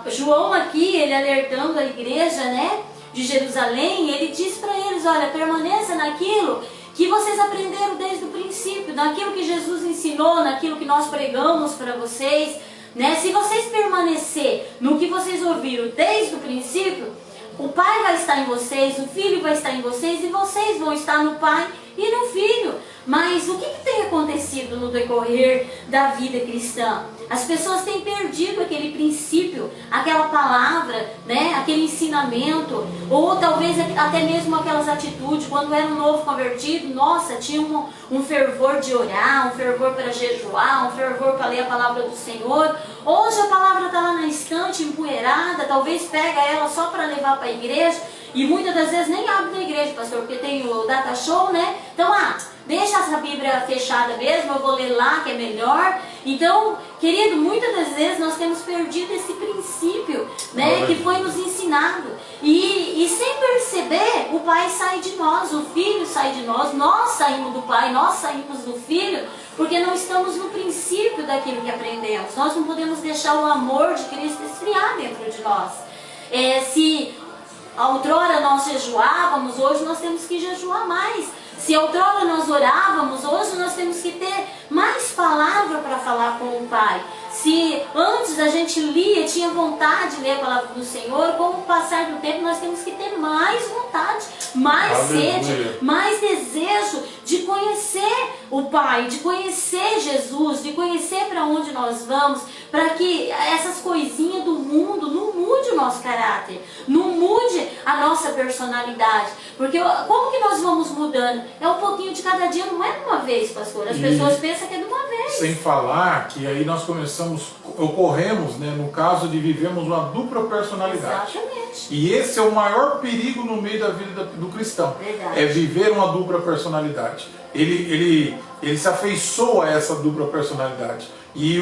Speaker 2: João aqui, ele alertando a igreja, né, de Jerusalém, ele diz para eles, olha, permaneça naquilo que vocês aprenderam desde o princípio, naquilo que Jesus ensinou, naquilo que nós pregamos para vocês, né? Se vocês permanecer no que vocês ouviram desde o princípio, o Pai vai estar em vocês, o Filho vai estar em vocês e vocês vão estar no Pai e no Filho. Mas o que tem acontecido no decorrer da vida cristã? As pessoas têm perdido aquele princípio, aquela palavra, né? Aquele ensinamento, ou talvez até mesmo aquelas atitudes. Quando era um novo convertido, nossa, tinha um fervor de orar, um fervor para jejuar, um fervor para ler a palavra do Senhor. Hoje a palavra está lá na estante, empoeirada, talvez pega ela só para levar para a igreja, e muitas das vezes nem abre na igreja, pastor, porque tem o data show, né? Então, deixa essa Bíblia fechada mesmo, eu vou ler lá que é melhor. Então, querido, muitas das vezes nós temos perdido esse princípio, né, que foi nos ensinado. E sem perceber, o Pai sai de nós, o Filho sai de nós saímos do Pai, nós saímos do Filho, porque não estamos no princípio daquilo que aprendemos. Nós não podemos deixar o amor de Cristo esfriar dentro de nós. Se outrora nós jejuávamos, hoje nós temos que jejuar mais. Se outrora nós orávamos, hoje nós temos que ter mais palavra para falar com o Pai. Se antes a gente lia, tinha vontade de ler a palavra do Senhor, com o passar do tempo nós temos que ter mais vontade, mais sede, mais desejo de conhecer o Pai, de conhecer Jesus, de conhecer para onde nós vamos, para que essas coisinhas do mundo não mude o nosso caráter, não mude a nossa personalidade. Porque como que nós vamos mudando? É um pouquinho de cada dia, não é de uma vez, pastor. As pessoas pensam que é de uma vez.
Speaker 1: Sem falar que aí nós ocorremos, né, no caso de vivermos uma dupla personalidade.
Speaker 2: Exatamente.
Speaker 1: E esse é o maior perigo no meio da vida do cristão.
Speaker 2: Verdade.
Speaker 1: É viver uma dupla personalidade. Ele se afeiçoa a essa dupla personalidade. E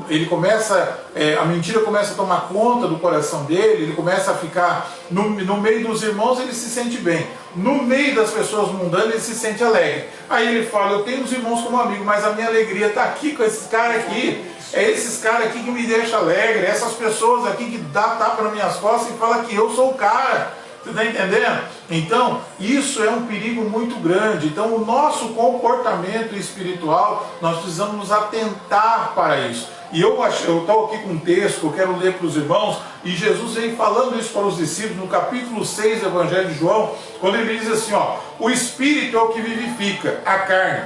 Speaker 1: ele começa, a mentira começa a tomar conta do coração dele, ele começa a ficar no meio dos irmãos, ele se sente bem. No meio das pessoas mundanas, ele se sente alegre. Aí ele fala, eu tenho os irmãos como amigo, mas a minha alegria está aqui com esses caras aqui. É esses caras aqui que me deixam alegre, essas pessoas aqui que dá tapa nas minhas costas e fala que eu sou o cara. Você está entendendo? Então, isso é um perigo muito grande. Então, o nosso comportamento espiritual, nós precisamos nos atentar para isso. E eu estou aqui com um texto que eu quero ler para os irmãos, e Jesus vem falando isso para os discípulos no capítulo 6 do Evangelho de João, quando ele diz assim, ó, o Espírito é o que vivifica, a carne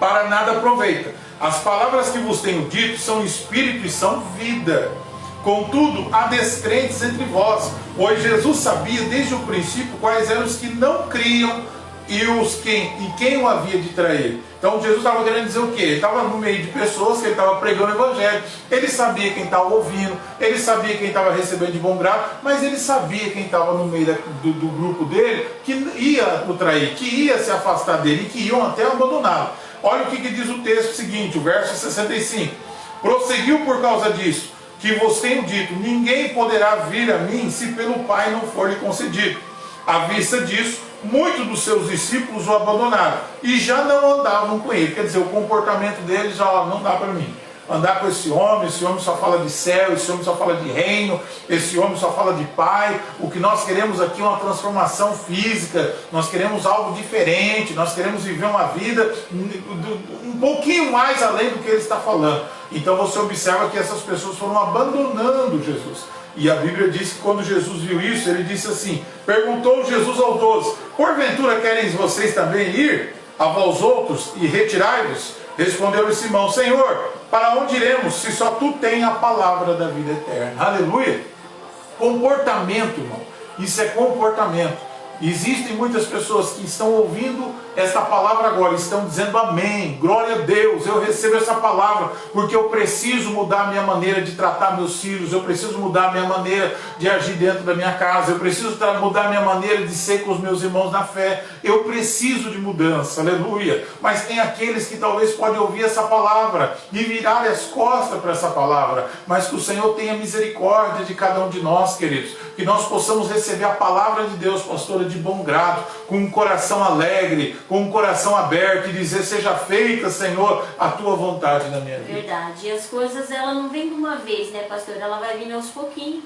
Speaker 1: para nada aproveita. As palavras que vos tenho dito são espírito e são vida. Contudo, há descrentes entre vós, pois Jesus sabia desde o princípio quais eram os que não criam e quem o havia de trair. Então Jesus estava querendo dizer o quê? Ele estava no meio de pessoas que ele estava pregando o evangelho. Ele sabia quem estava ouvindo, ele sabia quem estava recebendo de bom grado, mas ele sabia quem estava no meio do grupo dele que ia o trair, que ia se afastar dele e que iam até abandoná-lo. Olha o que diz o texto seguinte, o verso 65. Prosseguiu por causa disso, que vos tenho dito, ninguém poderá vir a mim se pelo Pai não for lhe concedido. À vista disso, muitos dos seus discípulos o abandonaram e já não andavam com ele. Quer dizer, o comportamento deles já não dá para mim. Andar com esse homem só fala de céu, esse homem só fala de reino, esse homem só fala de pai. O que nós queremos aqui é uma transformação física, nós queremos algo diferente, nós queremos viver uma vida um pouquinho mais além do que ele está falando. Então você observa que essas pessoas foram abandonando Jesus. E a Bíblia diz que quando Jesus viu isso, ele disse assim, perguntou Jesus aos 12, porventura querem vocês também ir a vós outros e retirai-vos? Respondeu-lhe Simão, Senhor, para onde iremos, se só tu tens a palavra da vida eterna? Aleluia! Comportamento, irmão, isso é comportamento. Existem muitas pessoas que estão ouvindo esta palavra agora, estão dizendo amém, glória a Deus, eu recebo essa palavra, porque eu preciso mudar a minha maneira de tratar meus filhos, eu preciso mudar a minha maneira de agir dentro da minha casa, eu preciso mudar a minha maneira de ser com os meus irmãos na fé, eu preciso de mudança, aleluia. Mas tem aqueles que talvez podem ouvir essa palavra e virar as costas para essa palavra, mas que o Senhor tenha misericórdia de cada um de nós, queridos, que nós possamos receber a palavra de Deus, pastora, de bom grado, com um coração alegre, com um coração aberto e dizer, seja feita, Senhor, a tua vontade na minha vida.
Speaker 2: Verdade, e as coisas, ela não vem de uma vez, né, pastor? Ela vai vindo aos pouquinhos.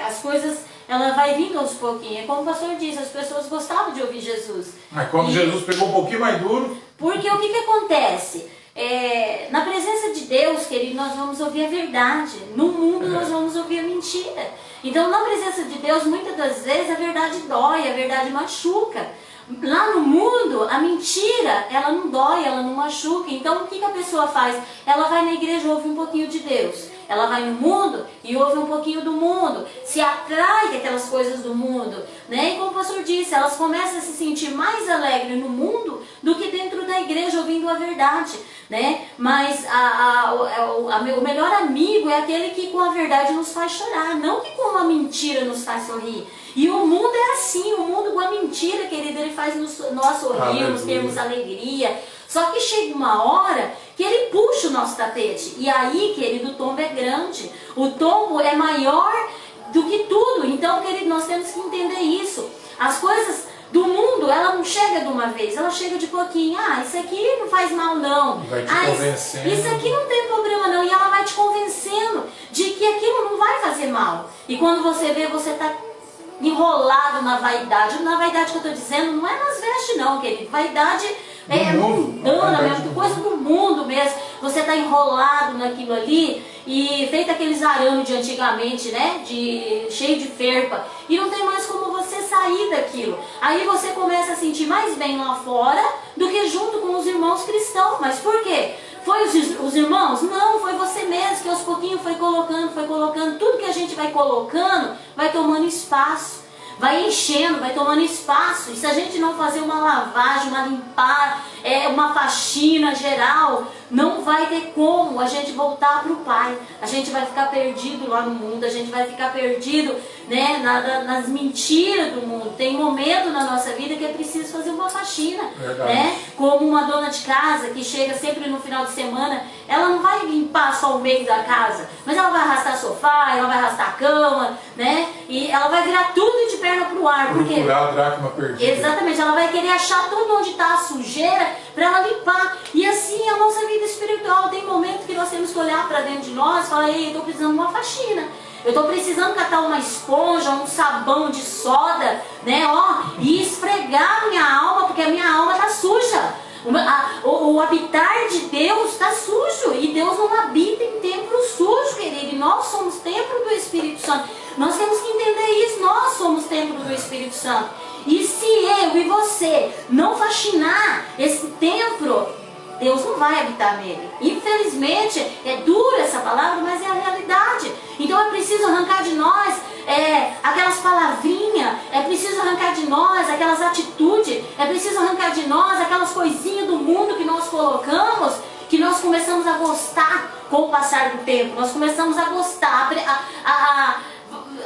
Speaker 2: As coisas, ela vai vindo aos pouquinhos. É como o pastor disse, as pessoas gostavam de ouvir Jesus.
Speaker 1: Mas quando Jesus pegou um pouquinho mais duro...
Speaker 2: Porque o que acontece? Na presença de Deus, querido, nós vamos ouvir a verdade. No mundo nós vamos ouvir a mentira. Então, na presença de Deus, muitas das vezes a verdade dói, a verdade machuca. Lá no mundo, a mentira, ela não dói, ela não machuca. Então, o que a pessoa faz? Ela vai na igreja e ouve um pouquinho de Deus. Ela vai no mundo e ouve um pouquinho do mundo. Se atrai daquelas coisas do mundo. Né? E como o pastor disse, elas começam a se sentir mais alegres no mundo do que dentro da igreja, ouvindo a verdade. Né? Mas o melhor amigo é aquele que com a verdade nos faz chorar, não que com a mentira nos faz sorrir. E o mundo é assim, o mundo com a mentira, querido, ele faz nós sorrirmos, termos alegria. Só que chega uma hora que ele puxa o nosso tapete. E aí, querido, o tombo é grande. O tombo é maior do que tudo. Então, querido, nós temos que entender isso. As coisas do mundo, ela não chega de uma vez, ela chega de pouquinho. Isso aqui não faz mal não.
Speaker 1: Vai te convencendo.
Speaker 2: Isso aqui não tem problema não. E ela vai te convencendo de que aquilo não vai fazer mal. E quando você vê, você está enrolado na vaidade. Na vaidade que eu estou dizendo, não é nas vestes não, querido. Vaidade é mundana mesmo, coisa do mundo mesmo. Você está enrolado naquilo ali e feito aqueles arames de antigamente, né? Cheio de ferpa. E não tem mais como você sair daquilo. Aí você começa a sentir mais bem lá fora do que junto com os irmãos cristãos. Mas por quê? Foi os irmãos? Não, foi você mesmo que aos pouquinhos foi colocando. Tudo que a gente vai colocando vai tomando espaço. Vai enchendo, vai tomando espaço. E se a gente não fazer uma lavagem, uma limpar, uma faxina geral, não vai ter como a gente voltar para o Pai. A gente vai ficar perdido lá no mundo, a gente vai ficar perdido, né, nas mentiras do mundo. Tem momento na nossa vida que é preciso fazer uma faxina, né? Como uma dona de casa que chega sempre no final de semana, ela não vai limpar só o meio da casa, mas ela vai arrastar sofá, ela vai arrastar a cama, né? E ela vai virar tudo de perna pro ar.
Speaker 1: Procurar a dracma perdida.
Speaker 2: Exatamente, ela vai querer achar tudo onde está a sujeira para ela limpar. E assim é a nossa vida espiritual. Tem momentos que nós temos que olhar para dentro de nós e falar, ei, eu estou precisando de uma faxina. Eu estou precisando catar uma esponja, um sabão de soda, né? E esfregar minha alma, porque a minha alma está suja. O habitar de Deus está sujo. E Deus não habita em templo sujo, querido. E nós somos templo do Espírito Santo. Nós temos que entender isso. Nós somos templo do Espírito Santo. E se eu e você não faxinar esse templo Deus não vai habitar nele. Infelizmente, é dura essa palavra, mas é a realidade. Então é preciso arrancar de nós aquelas palavrinhas, é preciso arrancar de nós aquelas atitudes, é preciso arrancar de nós aquelas coisinhas do mundo que nós colocamos, que nós começamos a gostar com o passar do tempo. Nós começamos a gostar, a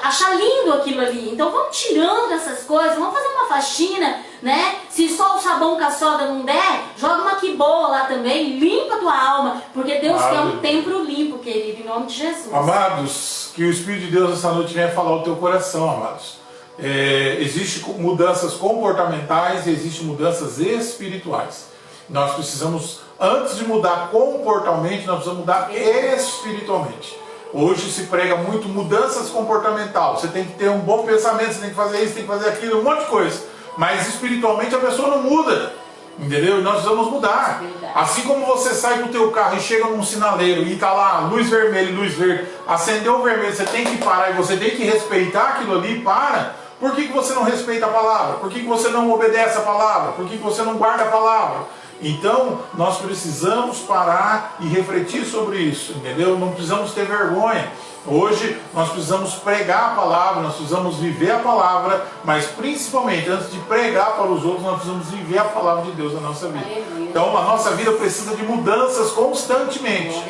Speaker 2: achar lindo aquilo ali. Então vamos tirando essas coisas, vamos fazer uma faxina, né? Se só o sabão com a soda não der, joga uma que boa lá também, limpa a tua alma, porque Deus quer um templo limpo, querido, em nome de Jesus.
Speaker 1: Amados, que o Espírito de Deus essa noite venha falar ao teu coração, amados. Existem mudanças comportamentais e existem mudanças espirituais. Nós precisamos, antes de mudar comportalmente, nós precisamos mudar espiritualmente. Hoje se prega muito mudanças comportamentais. Você tem que ter um bom pensamento, você tem que fazer isso, tem que fazer aquilo, um monte de coisa. Mas espiritualmente a pessoa não muda. Entendeu? E nós precisamos mudar. Assim como você sai do teu carro e chega num sinaleiro e está lá, luz vermelha, luz verde, acendeu o vermelho, você tem que parar e você tem que respeitar aquilo ali, para. Por que você não respeita a palavra? Por que você não obedece a palavra? Por que você não guarda a palavra? Então, nós precisamos parar e refletir sobre isso, entendeu? Não precisamos ter vergonha. Hoje, nós precisamos pregar a palavra, nós precisamos viver a palavra, mas principalmente, antes de pregar para os outros, nós precisamos viver a palavra de Deus na nossa vida. Então, a nossa vida precisa de mudanças constantemente.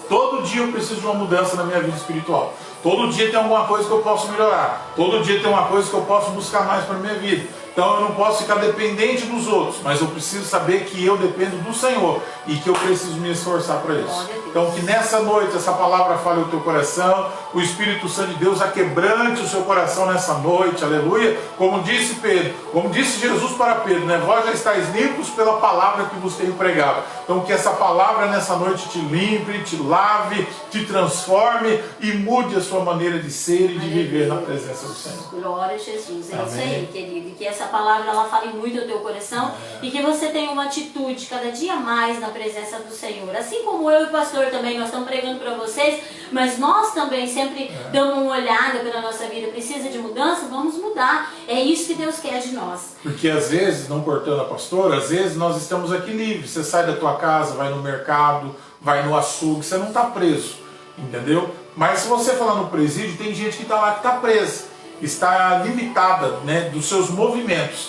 Speaker 1: Todo dia eu preciso de uma mudança na minha vida espiritual. Todo dia tem alguma coisa que eu posso melhorar. Todo dia tem uma coisa que eu posso buscar mais para a minha vida. Então eu não posso ficar dependente dos outros, mas eu preciso saber que eu dependo do Senhor e que eu preciso me esforçar para isso. Então que nessa noite essa palavra fale o teu coração, o Espírito Santo de Deus aquebrante o seu coração nessa noite, aleluia. Como disse Pedro, como disse Jesus para Pedro, né? Vós já estáis limpos pela palavra que vos tenho pregado. Então que essa palavra nessa noite te limpe, te lave, te transforme e mude a sua maneira de ser e de viver na presença do Senhor.
Speaker 2: Glória a Jesus, é
Speaker 1: Amém.
Speaker 2: Isso aí, querido. E que essa palavra ela fale muito ao teu coração e que você tenha uma atitude cada dia mais na presença do Senhor. Assim como eu e o pastor também, nós estamos pregando para vocês, mas nós também sempre damos uma olhada pela nossa vida. Precisa de mudança? Vamos mudar. É isso que Deus quer de nós.
Speaker 1: Porque às vezes, não cortando a pastora, às vezes nós estamos aqui livres. Você sai da tua casa, vai no mercado, vai no açougue, você não está preso, entendeu? Mas se você falar no presídio, tem gente que está lá que está presa, está limitada, né, dos seus movimentos.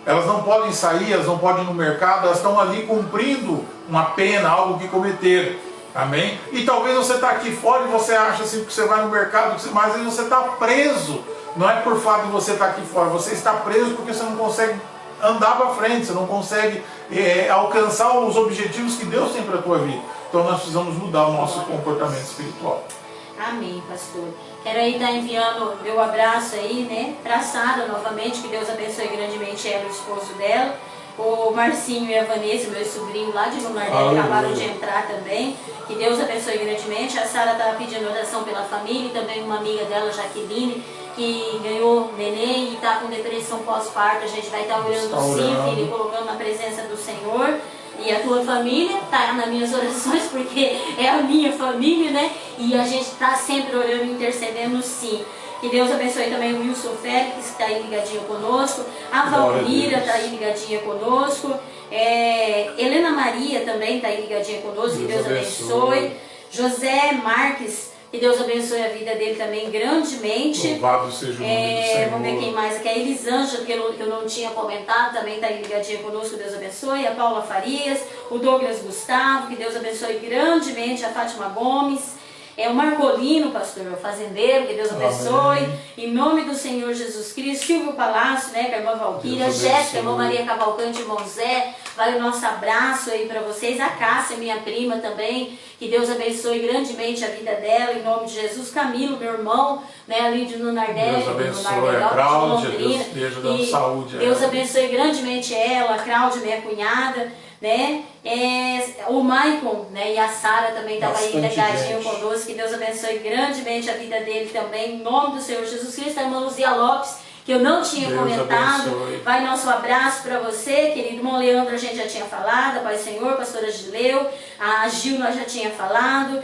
Speaker 1: Elas não podem sair, elas não podem ir no mercado, elas estão ali cumprindo uma pena, algo que cometeram. Amém? E talvez você está aqui fora e você acha assim que você vai no mercado, mas aí você está preso. Não é por fato de você estar aqui fora, você está preso porque você não consegue andar para frente, você não consegue alcançar os objetivos que Deus tem para a tua vida. Então nós precisamos mudar o nosso comportamento espiritual.
Speaker 2: Amém, pastor. Quero aí estar enviando meu abraço aí, né, para Sara novamente, que Deus abençoe grandemente ela e o esposo dela. O Marcinho e a Vanessa, meu sobrinho lá de Lunardel, acabaram de entrar também. Que Deus abençoe grandemente. A Sara estava pedindo oração pela família e também uma amiga dela, Jaqueline, que ganhou neném e está com depressão pós-parto. A gente vai estar orando sim, filho, colocando na presença do Senhor. E a tua família está nas minhas orações, porque é a minha família, né? E a gente está sempre orando e intercedendo sim. Que Deus abençoe também o Wilson Félix, que está aí ligadinho conosco. A Valmira está aí ligadinha conosco. Helena Maria também está aí ligadinha conosco. Que Deus abençoe. José Marques, que Deus abençoe a vida dele também grandemente.
Speaker 1: Louvado seja o nome do Senhor.
Speaker 2: Vamos ver quem mais aqui. A Elisângela, que eu não tinha comentado, também está aí ligadinha conosco. Deus abençoe. A Paula Farias, o Douglas Gustavo, que Deus abençoe grandemente. A Fátima Gomes. O Marcolino, pastor, o fazendeiro, que Deus abençoe. Amém. Em nome do Senhor Jesus Cristo. Silvio Palácio, né, com a irmã Valquíria. Jéssica, irmã Maria Cavalcante, irmão Zé. Vai o nosso abraço aí para vocês. A Cássia, minha prima também. Que Deus abençoe grandemente a vida dela. Em nome de Jesus. Camilo, meu irmão, né, ali de Nunardel.
Speaker 1: Deus abençoe a Cláudia. Deus esteja dando saúde.
Speaker 2: Deus abençoe grandemente ela, a Cláudia, minha cunhada. Né? O Maicon, né, e a Sara também estavam aí ligadinho conosco. Que Deus abençoe grandemente a vida dele também, em nome do Senhor Jesus Cristo. A irmã Luzia Lopes, que eu não tinha Deus comentado, abençoe. Vai nosso abraço para você, querido irmão Leandro, a gente já tinha falado, a Pai Senhor, pastora Gileu, a Gil nós já tinha falado,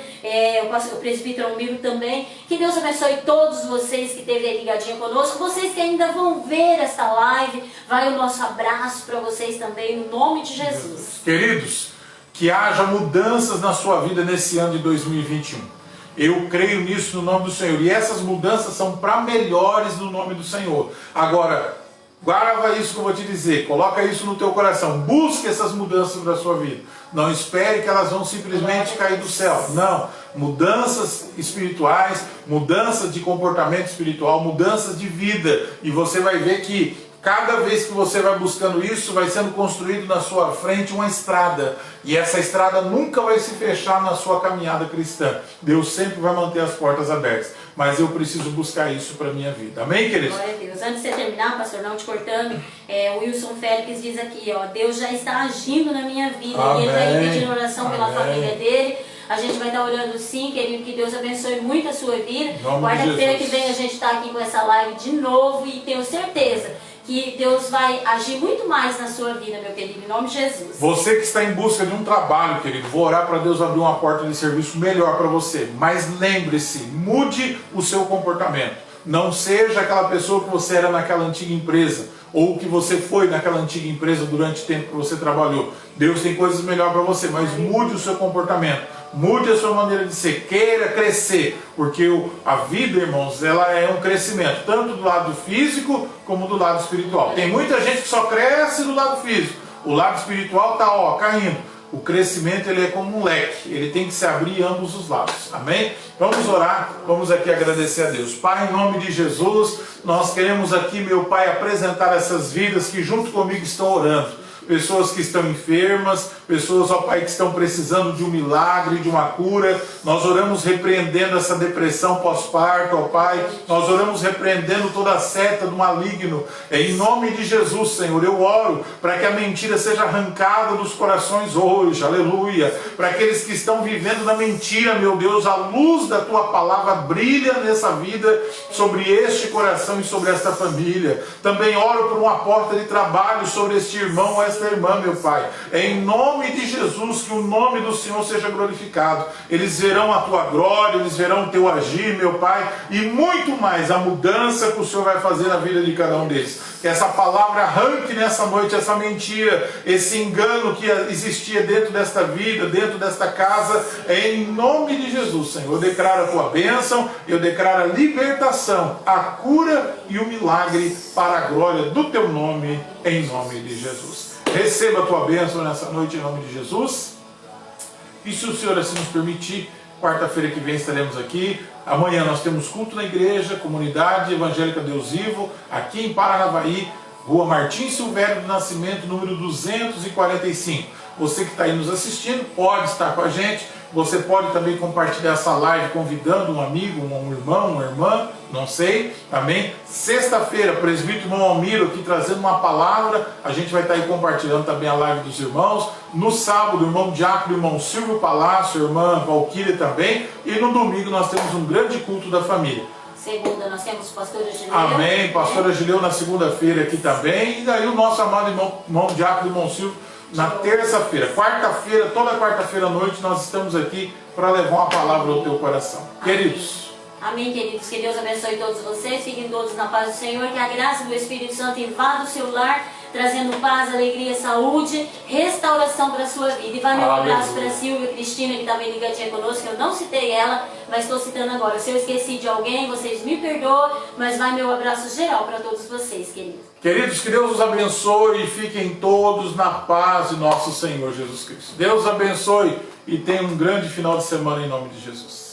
Speaker 2: o presbítero Miro também. Que Deus abençoe todos vocês que esteve aí ligadinho conosco, vocês que ainda vão ver esta live, vai o nosso abraço para vocês também, no nome de Jesus.
Speaker 1: Queridos, que haja mudanças na sua vida nesse ano de 2021. Eu creio nisso no nome do Senhor. E essas mudanças são para melhores no nome do Senhor. Agora, guarda isso que eu vou te dizer. Coloca isso no teu coração. Busque essas mudanças da sua vida. Não espere que elas vão simplesmente cair do céu. Não. Mudanças espirituais, mudanças de comportamento espiritual, mudanças de vida. E você vai ver que cada vez que você vai buscando isso, vai sendo construído na sua frente uma estrada. E essa estrada nunca vai se fechar na sua caminhada cristã. Deus sempre vai manter as portas abertas. Mas eu preciso buscar isso para a minha vida. Amém, queridos?
Speaker 2: Glória a Deus. Antes de você terminar, pastor, não te cortando, o Wilson Félix diz aqui, ó, Deus já está agindo na minha vida.
Speaker 1: Amém.
Speaker 2: E ele está pedindo oração pela
Speaker 1: Amém.
Speaker 2: família dele. A gente vai estar orando sim, querido, que Deus abençoe muito a sua vida.
Speaker 1: Nome de
Speaker 2: Quarta-feira que
Speaker 1: Jesus.
Speaker 2: vem a gente está aqui com essa live de novo e tenho certeza que Deus vai agir muito mais na sua vida, meu querido, em nome de Jesus.
Speaker 1: Você que está em busca de um trabalho, querido, vou orar para Deus abrir uma porta de serviço melhor para você. Mas lembre-se, mude o seu comportamento. Não seja aquela pessoa que você era naquela antiga empresa, ou que você foi naquela antiga empresa durante o tempo que você trabalhou. Deus tem coisas melhores para você, mas mude o seu comportamento. Mude a sua maneira de ser, queira crescer, porque a vida, irmãos, ela é um crescimento, tanto do lado físico como do lado espiritual. Tem muita gente que só cresce do lado físico, o lado espiritual está caindo. O crescimento ele é como um leque, ele tem que se abrir em ambos os lados, amém? Vamos orar, vamos aqui agradecer a Deus. Pai, em nome de Jesus, nós queremos aqui, meu Pai, apresentar essas vidas que junto comigo estão orando. Pessoas que estão enfermas, pessoas, ó Pai, que estão precisando de um milagre, de uma cura. Nós oramos repreendendo essa depressão pós-parto, ó Pai. Nós oramos repreendendo toda a seta do maligno. Em nome de Jesus, Senhor, eu oro para que a mentira seja arrancada dos corações hoje, aleluia. Para aqueles que estão vivendo na mentira, meu Deus, a luz da Tua palavra brilha nessa vida, sobre este coração e sobre esta família. Também oro por uma porta de trabalho sobre este irmão ou esta irmã, meu Pai. Em nome de Jesus, que o nome do Senhor seja glorificado. Eles verão a Tua glória, eles verão o Teu agir, meu Pai, e muito mais a mudança que o Senhor vai fazer na vida de cada um deles. Que essa palavra arranque nessa noite essa mentira, esse engano que existia dentro desta vida, dentro desta casa, em nome de Jesus, Senhor. Eu declaro a Tua bênção, eu declaro a libertação, a cura e o milagre para a glória do Teu nome, em nome de Jesus. Receba a Tua bênção nessa noite em nome de Jesus. E se o Senhor assim nos permitir, quarta-feira que vem estaremos aqui. Amanhã nós temos culto na igreja, Comunidade Evangélica Deus Vivo, aqui em Paranavaí, Rua Martim Silvério do Nascimento, número 245. Você que está aí nos assistindo, pode estar com a gente. Você pode também compartilhar essa live convidando um amigo, um irmão, uma irmã, não sei, amém? Sexta-feira, presbítero irmão Almiro aqui trazendo uma palavra, a gente vai estar aí compartilhando também a live dos irmãos. No sábado, o irmão Diácono, o irmão Silvio Palácio, a irmã Valquíria também. E no domingo nós temos um grande culto da família.
Speaker 2: Segunda nós temos pastora Gileu.
Speaker 1: Amém, pastora Gileu na segunda-feira aqui também. E daí o nosso amado irmão Diácono, irmão Silvio, na terça-feira. Quarta-feira, toda quarta-feira à noite, nós estamos aqui para levar uma palavra ao teu coração.
Speaker 2: Amém.
Speaker 1: Queridos.
Speaker 2: Amém, queridos. Que Deus abençoe todos vocês. Fiquem todos na paz do Senhor. Que a graça do Espírito Santo invada o seu lar, trazendo paz, alegria, saúde, restauração para a sua vida. E vai meu abraço para a Silvia Cristina, que está bem ligadinha conosco. Eu não citei ela, mas estou citando agora. Se eu esqueci de alguém, vocês me perdoem, mas vai meu abraço geral para todos vocês, queridos.
Speaker 1: Queridos, que Deus os abençoe e fiquem todos na paz de nosso Senhor Jesus Cristo. Deus abençoe e tenha um grande final de semana em nome de Jesus.